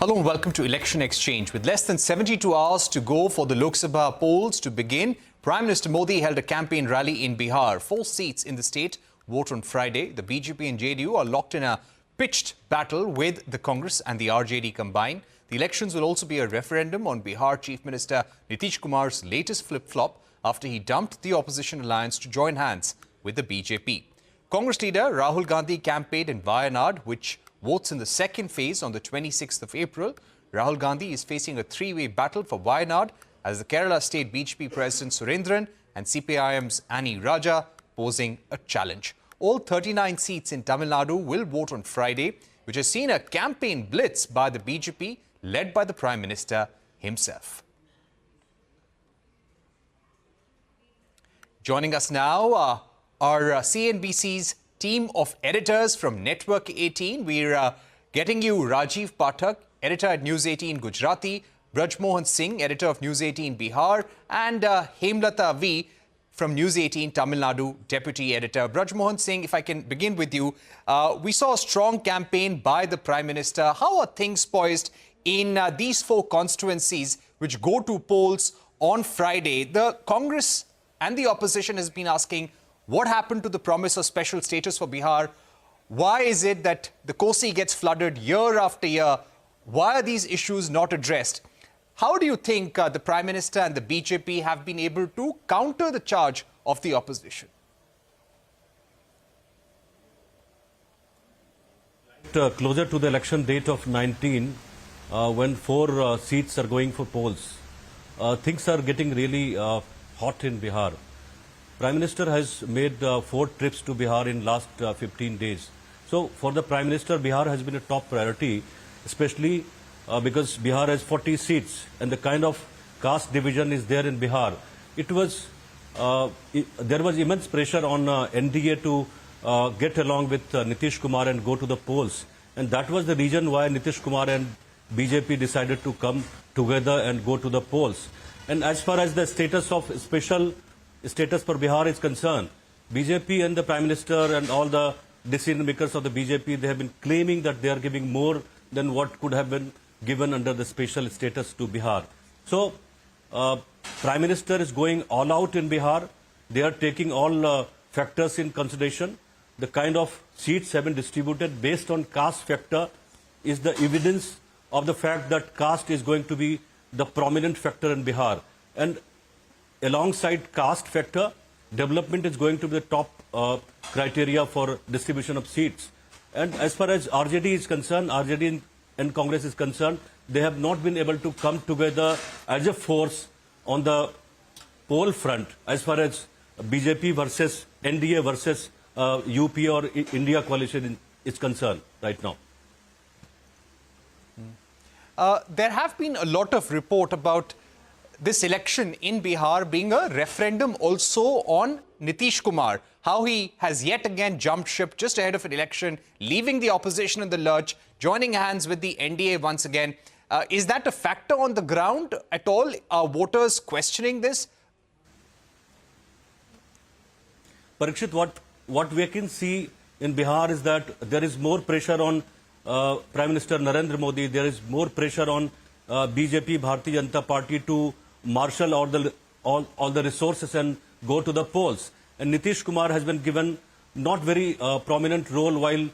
Hello and welcome to Election Exchange. With less than 72 hours to go for the Lok Sabha polls to begin, Prime Minister Modi held a campaign rally in Bihar. 4 seats in the state vote on Friday. The BJP and JDU are locked in a pitched battle with the Congress and the RJD combined. The elections will also be a referendum on Bihar Chief Minister Nitish Kumar's latest flip-flop after he dumped the opposition alliance to join hands with the BJP. Congress leader Rahul Gandhi campaigned in Wayanad, which votes in the second phase on the 26th of April. Rahul Gandhi is facing a three-way battle for Wayanad as the Kerala State BJP President Surendran and CPIM's Annie Raja posing a challenge. All 39 seats in Tamil Nadu will vote on Friday, which has seen a campaign blitz by the BJP led by the Prime Minister himself. Joining us now are CNBC's team of editors from Network 18. We're getting you Rajiv Pathak, editor at News18 Gujarati, Braj Mohan Singh, editor of News18 Bihar, and Hemlata V from News18 Tamil Nadu, deputy editor. Braj Mohan Singh, if I can begin with you, we saw a strong campaign by the Prime Minister. How are things poised in these 4 constituencies which go to polls on Friday? The Congress and the opposition has been asking, what happened to the promise of special status for Bihar? Why is it that the Kosi gets flooded year after year? Why are these issues not addressed? How do you think the Prime Minister and the BJP have been able to counter the charge of the opposition? Closer to the election date of 19, when 4 seats are going for polls, things are getting really hot in Bihar. Prime Minister has made 4 trips to Bihar in last 15 days. So for the Prime Minister, Bihar has been a top priority, especially because Bihar has 40 seats and the kind of caste division is there in Bihar. There was immense pressure on NDA to get along with Nitish Kumar and go to the polls. And that was the reason why Nitish Kumar and BJP decided to come together and go to the polls. And as far as the status of special status for Bihar is concerned, BJP and the Prime Minister and all the decision makers of the BJP, they have been claiming that they are giving more than what could have been given under the special status to Bihar. So, Prime Minister is going all out in Bihar. They are taking all factors in consideration. The kind of seats have been distributed based on caste factor is the evidence of the fact that caste is going to be the prominent factor in Bihar. And alongside caste factor, development is going to be the top criteria for distribution of seats. And as far as RJD is concerned, RJD and Congress is concerned, they have not been able to come together as a force on the poll front as far as BJP versus NDA versus UP or India coalition is concerned right now. There have been a lot of report about this election in Bihar being a referendum also on Nitish Kumar, how he has yet again jumped ship just ahead of an election, leaving the opposition in the lurch, joining hands with the NDA once again. Is that a factor on the ground at all? Are voters questioning this? Parikshit, what we can see in Bihar is that there is more pressure on Prime Minister Narendra Modi. There is more pressure on BJP, Bharatiya Janata Party to marshal all the resources and go to the polls. And Nitish Kumar has been given not very prominent role while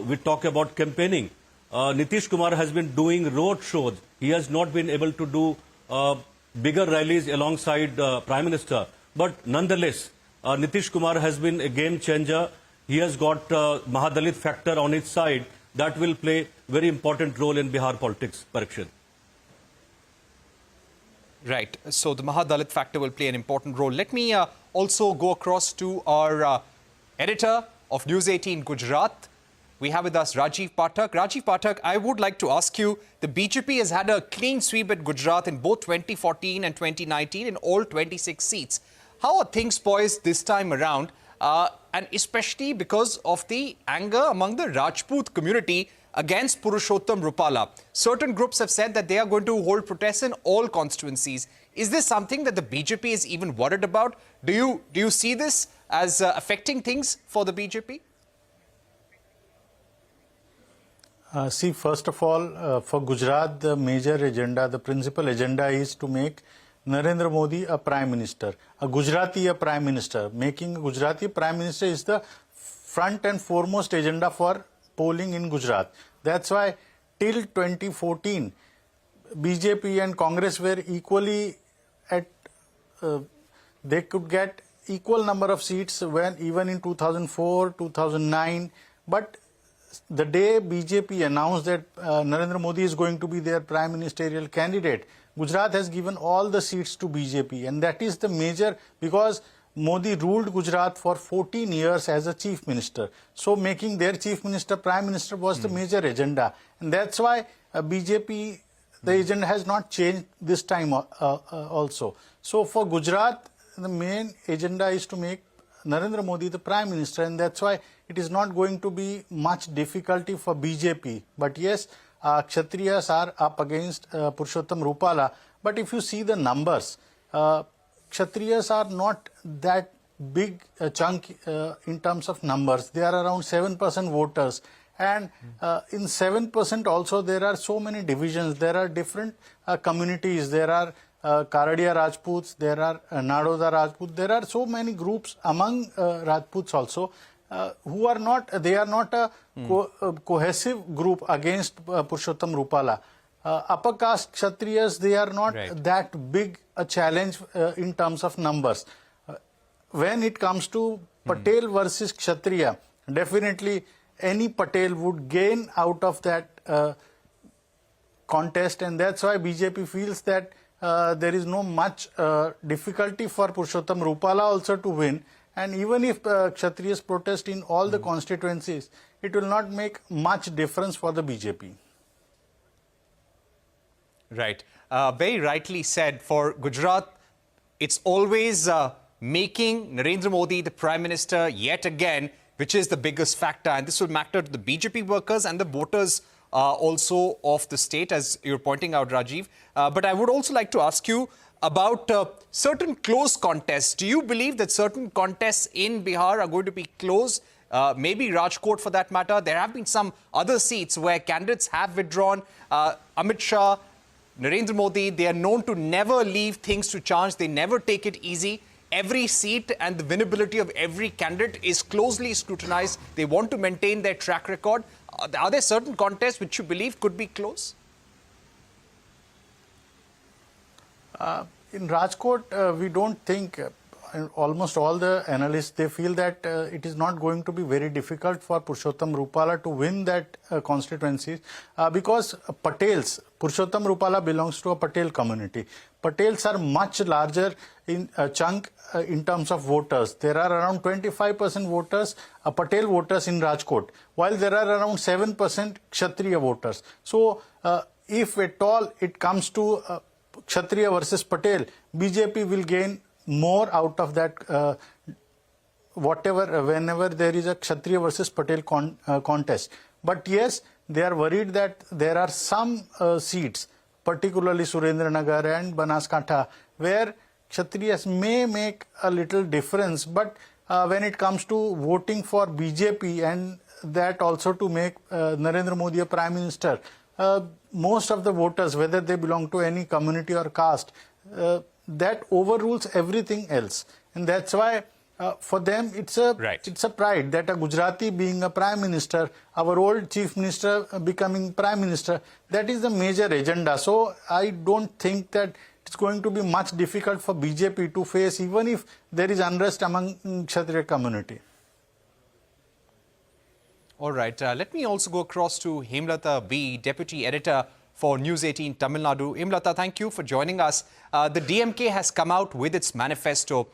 we talk about campaigning. Nitish Kumar has been doing road shows. He has not been able to do bigger rallies alongside Prime Minister. But nonetheless, Nitish Kumar has been a game changer. He has got Mahadalit factor on his side that will play very important role in Bihar politics, Parikshit. Right. So the Mahadalit factor will play an important role. Let me also go across to our editor of News18 Gujarat. We have with us Rajiv Pathak. Rajiv Pathak, I would like to ask you, the BJP has had a clean sweep at Gujarat in both 2014 and 2019 in all 26 seats. How are things poised this time around? And especially because of the anger among the Rajput community against Purushottam Rupala. Certain groups have said that they are going to hold protests in all constituencies. Is this something that the BJP is even worried about? Do you see this as affecting things for the BJP? See, first of all, for Gujarat, the major agenda, the principal agenda is to make Narendra Modi a prime minister, a Gujarati a prime minister. Making a Gujarati prime minister is the front and foremost agenda for polling in Gujarat. That's why till 2014, BJP and Congress were equally at, they could get equal number of seats when even in 2004, 2009, but the day BJP announced that Narendra Modi is going to be their prime ministerial candidate, Gujarat has given all the seats to BJP, and that is the major, because Modi ruled Gujarat for 14 years as a chief minister. So making their chief minister prime minister was the major agenda, and that's why BJP, the agenda has not changed this time also. So for Gujarat, the main agenda is to make Narendra Modi the prime minister, and that's why it is not going to be much difficulty for BJP. But yes, Kshatriyas are up against Purushottam Rupala. But if you see the numbers, Kshatriyas are not that big chunk in terms of numbers. They are around 7% voters. And in 7% also there are so many divisions. There are different communities. There are Karadia Rajputs, there are Nadoda Rajput. There are so many groups among Rajputs also who are not, they are not a cohesive group against Purushottam Rupala. Upper caste Kshatriyas, they are not that big a challenge in terms of numbers. When it comes to Patel versus Kshatriya, definitely any Patel would gain out of that contest, and that's why BJP feels that there is no much difficulty for Purushottam Rupala also to win. And even if Kshatriyas protest in all the constituencies, it will not make much difference for the BJP. Right. Very rightly said. For Gujarat, it's always making Narendra Modi the Prime Minister yet again, which is the biggest factor. And this will matter to the BJP workers and the voters also of the state, as you're pointing out, Rajiv. But I would also like to ask you about certain close contests. Do you believe that certain contests in Bihar are going to be close? Maybe Rajkot for that matter. There have been some other seats where candidates have withdrawn. Amit Shah, Narendra Modi, they are known to never leave things to chance. They never take it easy. Every seat and the winnability of every candidate is closely scrutinized. They want to maintain their track record. Are there certain contests which you believe could be close? In Rajkot, we don't think, almost all the analysts, they feel that it is not going to be very difficult for Purushottam Rupala to win that constituency because Patels, Purushottam Rupala belongs to a Patel community. Patels are much larger in chunk in terms of voters. There are around 25% voters, Patel voters in Rajkot, while there are around 7% Kshatriya voters. So if at all it comes to Kshatriya versus Patel, BJP will gain more out of that whenever there is a Kshatriya versus Patel contest. But yes, they are worried that there are some seats, particularly Surendranagar and Banaskantha, where Kshatriyas may make a little difference. But when it comes to voting for BJP and that also to make Narendra Modi a Prime Minister, most of the voters, whether they belong to any community or caste, that overrules everything else. And that's why for them it's a pride that a Gujarati being a Prime Minister, our old Chief Minister becoming Prime Minister, that is the major agenda. So I don't think that it's going to be much difficult for BJP to face, even if there is unrest among Kshatriya community. All right. Let me also go across to Hemlata B, Deputy Editor for News18 Tamil Nadu. Hemlata, thank you for joining us. The DMK has come out with its manifesto.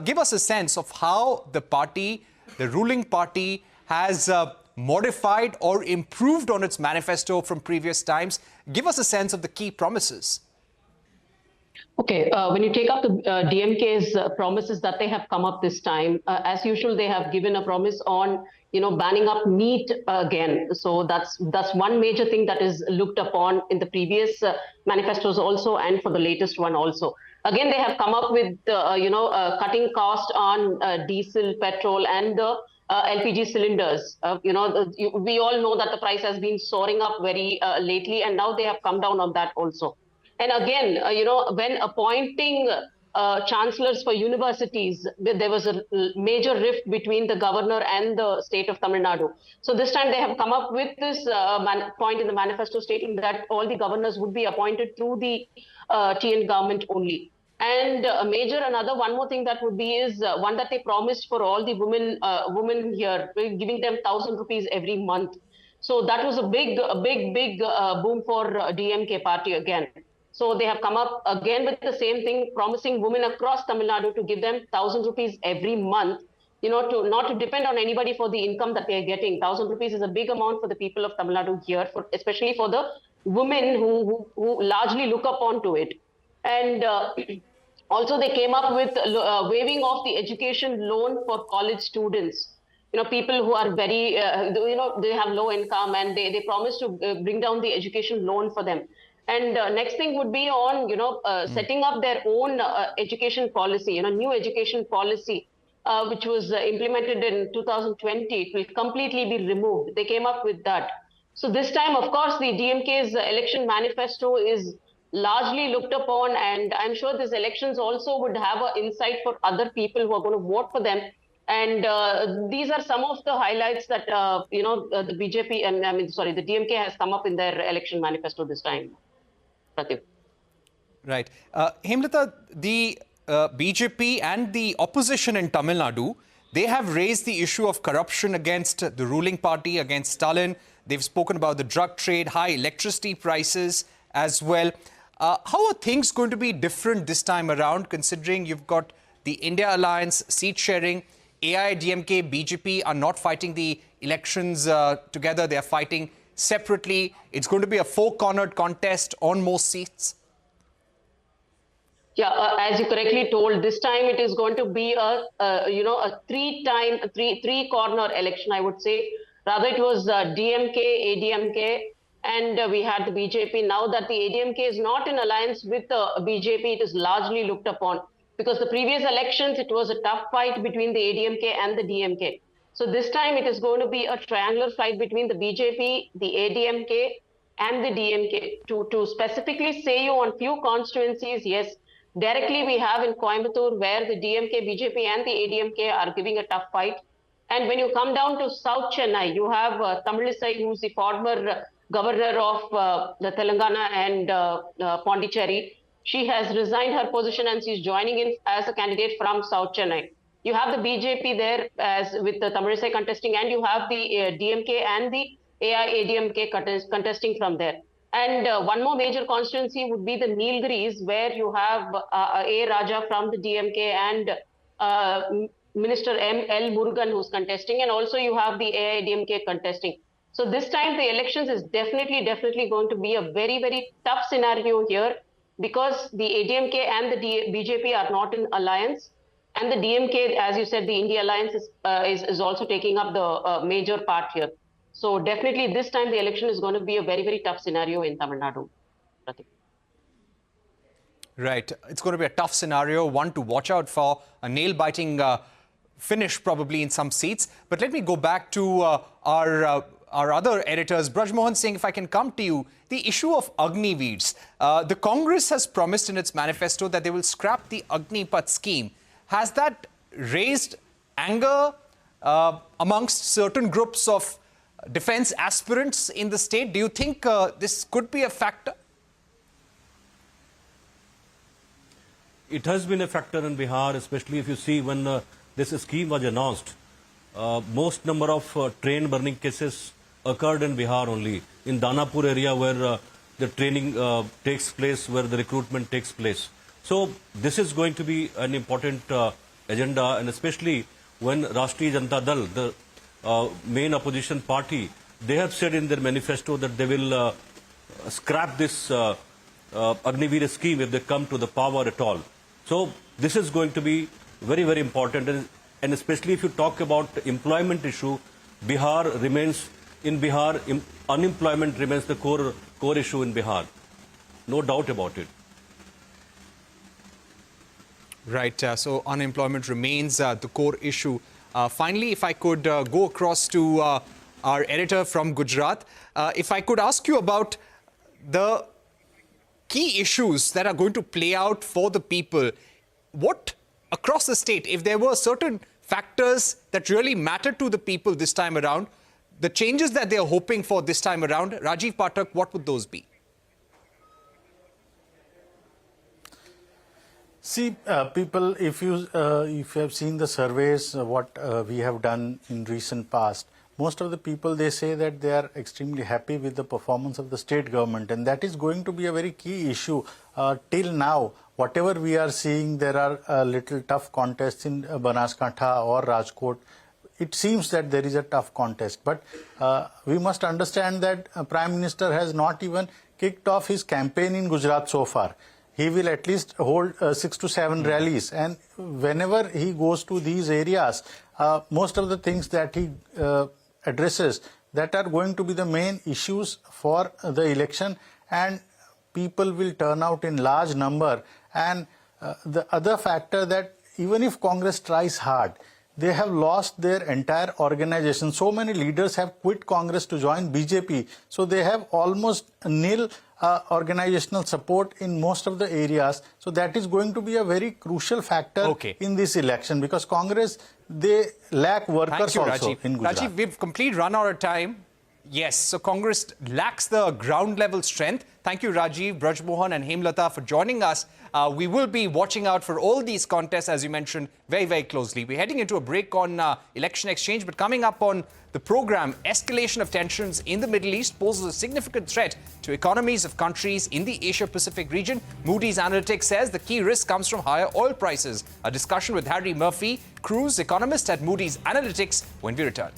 Give us a sense of how the party, the ruling party, has modified or improved on its manifesto from previous times. Give us a sense of the key promises. Okay, when you take up the DMK's promises that they have come up this time, as usual, they have given a promise on, banning up meat again. So that's one major thing that is looked upon in the previous manifestos also, and for the latest one also. Again, they have come up with, cutting cost on diesel, petrol, and the LPG cylinders. We all know that the price has been soaring up very lately, and now they have come down on that also. And again, when appointing chancellors for universities, there was a major rift between the governor and the state of Tamil Nadu. So this time they have come up with this point in the manifesto stating that all the governors would be appointed through the TN government only. And one more thing that would be is one that they promised for all the women here, giving them 1,000 rupees every month. So that was a big boom for DMK party again. So they have come up again with the same thing, promising women across Tamil Nadu to give them 1,000 rupees every month, not to depend on anybody for the income that they are getting. 1,000 rupees is a big amount for the people of Tamil Nadu here, especially for the women who largely look upon to it. And also they came up with waiving off the education loan for college students. People who are very, they have low income, and they promise to bring down the education loan for them. And next thing would be on, setting up their own education policy, new education policy, which was implemented in 2020. It will completely be removed. They came up with that. So this time, of course, the DMK's election manifesto is largely looked upon, and I'm sure these elections also would have an insight for other people who are going to vote for them. And these are some of the highlights that, the BJP, the DMK has come up in their election manifesto this time. Pratyup. Right. Hemlata, the BJP and the opposition in Tamil Nadu, they have raised the issue of corruption against the ruling party, against Stalin. They've spoken about the drug trade, high electricity prices as well. How are things going to be different this time around, considering you've got the India Alliance, seat sharing, AIADMK, BJP are not fighting the elections together, they are fighting separately. It's going to be a four-cornered contest on most seats. Yeah, as you correctly told, this time it is going to be a three-corner election, I would say. Rather, it was DMK, ADMK, and we had the BJP. Now that the ADMK is not in alliance with the BJP, it is largely looked upon. Because the previous elections, it was a tough fight between the ADMK and the DMK. So this time it is going to be a triangular fight between the BJP, the ADMK, and the DMK. To specifically say you on few constituencies, yes, directly we have in Coimbatore where the DMK, BJP, and the ADMK are giving a tough fight. And when you come down to South Chennai, you have Tamilisai, who's the former governor of the Telangana and Pondicherry. She has resigned her position and she's joining in as a candidate from South Chennai. You have the BJP there as with the Tamilisai contesting, and you have the DMK and the AIADMK contesting from there. And one more major constituency would be the Nilgiris, where you have A. Raja from the DMK and Minister M.L. Murugan who's contesting, and also you have the AIADMK contesting. So this time the elections is definitely going to be a very, very tough scenario here, because the ADMK and the BJP are not in alliance. And the DMK, as you said, the India Alliance is also taking up the major part here. So definitely this time the election is going to be a very, very tough scenario in Tamil Nadu. Right. It's going to be a tough scenario, one to watch out for, a nail-biting finish probably in some seats. But let me go back to our other editors. Braj Mohan Singh, if I can come to you, the issue of Agniveers. The Congress has promised in its manifesto that they will scrap the Agnipath scheme. Has that raised anger amongst certain groups of defense aspirants in the state? Do you think this could be a factor? It has been a factor in Bihar, especially if you see when this scheme was announced. Most number of train burning cases occurred in Bihar only, in Danapur area where the training takes place, where the recruitment takes place. So this is going to be an important agenda, and especially when Rashtriya Janata Dal, the main opposition party, they have said in their manifesto that they will scrap this Agniveer scheme if they come to the power at all. So this is going to be very, very important, and especially if you talk about employment issue, unemployment remains the core issue in Bihar. No doubt about it. Right. So unemployment remains the core issue Finally, if I could go across to our editor from Gujarat, if I could ask you about the key issues that are going to play out for the people. What, across the state, if there were certain factors that really mattered to the people this time around, the changes that they are hoping for this time around, Rajiv Pathak, what would those be? See, people, if you have seen the surveys, what we have done in recent past, most of the people, they say that they are extremely happy with the performance of the state government, and that is going to be a very key issue. Till now, whatever we are seeing, there are little tough contests in Banaskantha or Rajkot. It seems that there is a tough contest, but we must understand that Prime Minister has not even kicked off his campaign in Gujarat so far. He will at least hold 6 to 7 rallies, and whenever he goes to these areas, most of the things that he addresses that are going to be the main issues for the election, and people will turn out in large number. And the other factor that even if Congress tries hard, they have lost their entire organization. So many leaders have quit Congress to join BJP. So they have almost nil organizational support in most of the areas. So that is going to be a very crucial factor in this election, because Congress, they lack workers also in Gujarat. Rajiv, we've completely run out of time. Yes, so Congress lacks the ground level strength. Thank you, Rajiv, Braj, Mohan and Hemlata for joining us. We will be watching out for all these contests, as you mentioned, very, very closely. We're heading into a break on election exchange, but coming up on the program, escalation of tensions in the Middle East poses a significant threat to economies of countries in the Asia-Pacific region. Moody's Analytics says the key risk comes from higher oil prices. A discussion with Harry Murphy, cruise economist at Moody's Analytics, when we return.